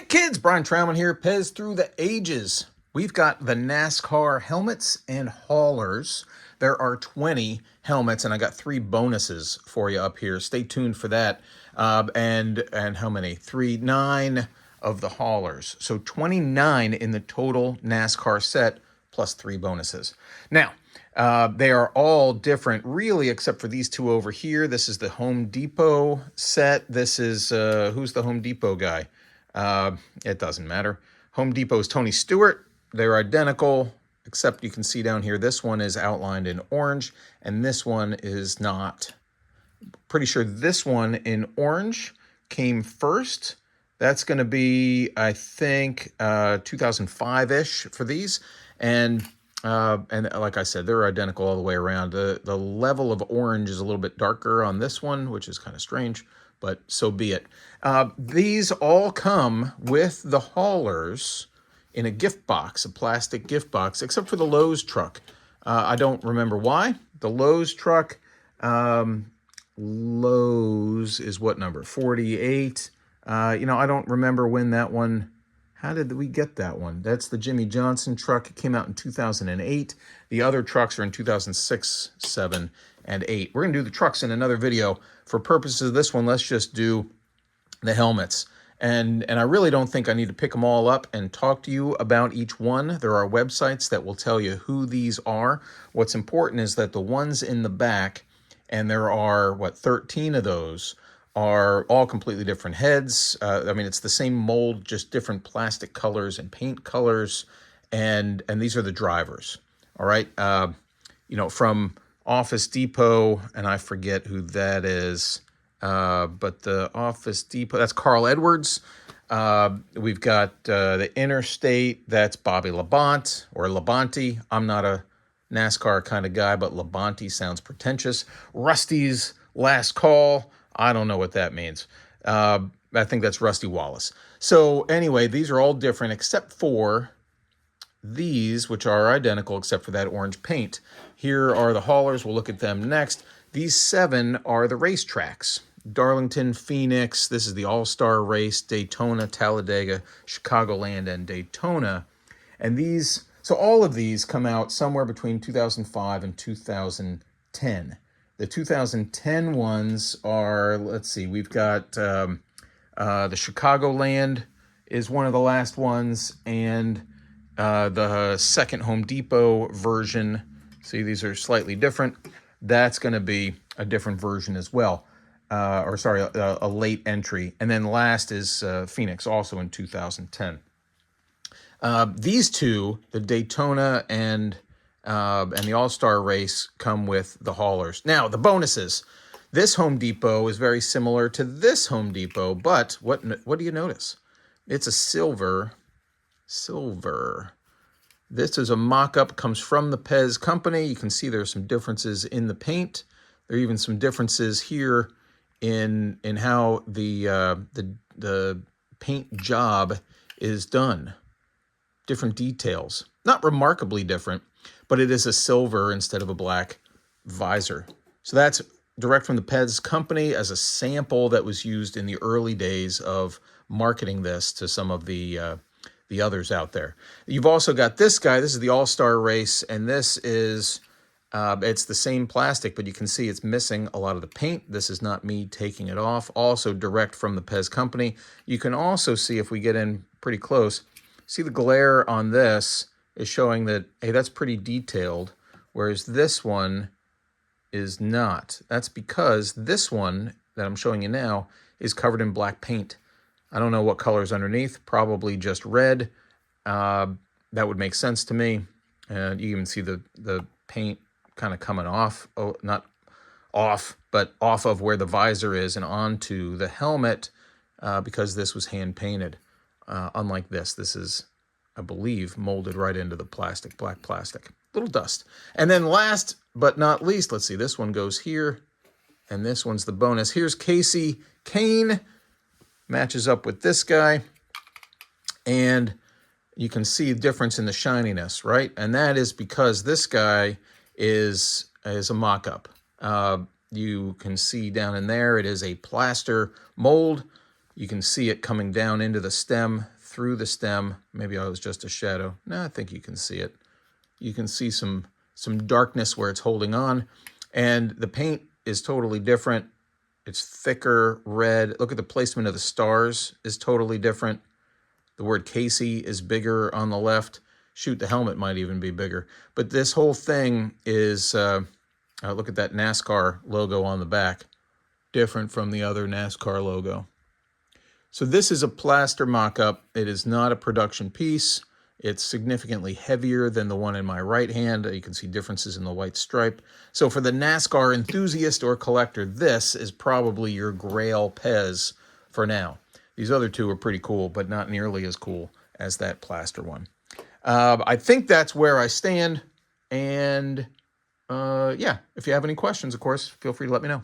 Kids, Brian Trauman here, PEZ Through the Ages. We've got the NASCAR helmets and haulers. There are 20 helmets, and I got 3 bonuses for you up here. Stay tuned for that. And how many? 9 of the haulers. So 29 in the total NASCAR set, plus 3 bonuses. Now, they are all different, really, except for these 2 over here. This is the Home Depot set. This is, who's the Home Depot guy? It doesn't matter. Home Depot's Tony Stewart. They're identical, except you can see down here, this one is outlined in orange, and this one is not. Pretty sure this one in orange came first. That's going to be, I think, 2005-ish for these. And like I said, they're identical all the way around. The level of orange is a little bit darker on this one, which is kind of strange, but so be it. These all come with the haulers in a gift box, a plastic gift box, except for the Lowe's truck. I don't remember why. The Lowe's truck, Lowe's is what number? 48. I don't remember when that one, how did we get that one? That's the Jimmy Johnson truck. It came out in 2008. The other trucks are in 2006, 7, and 8. We're going to do the trucks in another video. For purposes of this one, let's just do the helmets. And I really don't think I need to pick them all up and talk to you about each one. There are websites that will tell you who these are. What's important is that the ones in the back, and there are, 13 of those, are all completely different heads. I mean, it's the same mold, just different plastic colors and paint colors, and these are the drivers. All right, from Office Depot, and I forget who that is, but the Office Depot, that's Carl Edwards. We've got the Interstate, that's Bobby Labonte, or Labonte. I'm not a NASCAR kind of guy, but Labonte sounds pretentious. Rusty's Last Call, I don't know what that means. I think that's Rusty Wallace. So anyway, these are all different except for these, which are identical except for that orange paint. Here are the haulers. We'll look at them next. These 7 are the racetracks. Darlington, Phoenix. This is the All-Star Race, Daytona, Talladega, Chicagoland, and Daytona. And these, so all of these come out somewhere between 2005 and 2010. The 2010 ones are, let's see, we've got the Chicagoland is one of the last ones, and the second Home Depot version. See, these are slightly different. That's going to be a different version as well. A late entry. And then last is Phoenix, also in 2010. These 2, the Daytona and the All-Star Race, come with the haulers. Now, the bonuses. This Home Depot is very similar to this Home Depot, but what do you notice? It's a silver. This is a mock-up, comes from the PEZ company. You can see there's some differences in the paint. There are even some differences here in how the paint job is done. Different details. Not remarkably different, but it is a silver instead of a black visor. So that's direct from the PEZ company as a sample that was used in the early days of marketing this to some of the others out there. You've also got this guy. This is the All-Star Race, and this is, it's the same plastic, but you can see it's missing a lot of the paint. This is not me taking it off. Also direct from the PEZ company. You can also see, if we get in pretty close, see the glare on this is showing that, hey, that's pretty detailed, whereas this one is not. That's because this one that I'm showing you now is covered in black paint. I don't know what color is underneath, probably just red. That would make sense to me. And you even see the paint kind of coming off, not off, but off of where the visor is and onto the helmet, because this was hand painted. Unlike this is, I believe, molded right into the plastic, black plastic. Little dust. And then last but not least, let's see, this one goes here, and this one's the bonus. Here's Casey Kane. Matches up with this guy, and you can see the difference in the shininess, right? And that is because this guy is a mock-up. You can see down in there, it is a plaster mold. You can see it coming down into the stem through the stem. Maybe I was just a shadow. No, I think you can see it. You can see some darkness where it's holding on. And the paint is totally different. It's thicker red. Look at the placement of the stars is totally different. The word Casey is bigger on the left. Shoot, the helmet might even be bigger. But this whole thing is, look at that NASCAR logo on the back. Different from the other NASCAR logo. So this is a plaster mock-up. It is not a production piece. It's significantly heavier than the one in my right hand. You can see differences in the white stripe. So for the NASCAR enthusiast or collector, this is probably your grail PEZ for now. These other two are pretty cool, but not nearly as cool as that plaster one. I think that's where I stand. And yeah, if you have any questions, of course, feel free to let me know.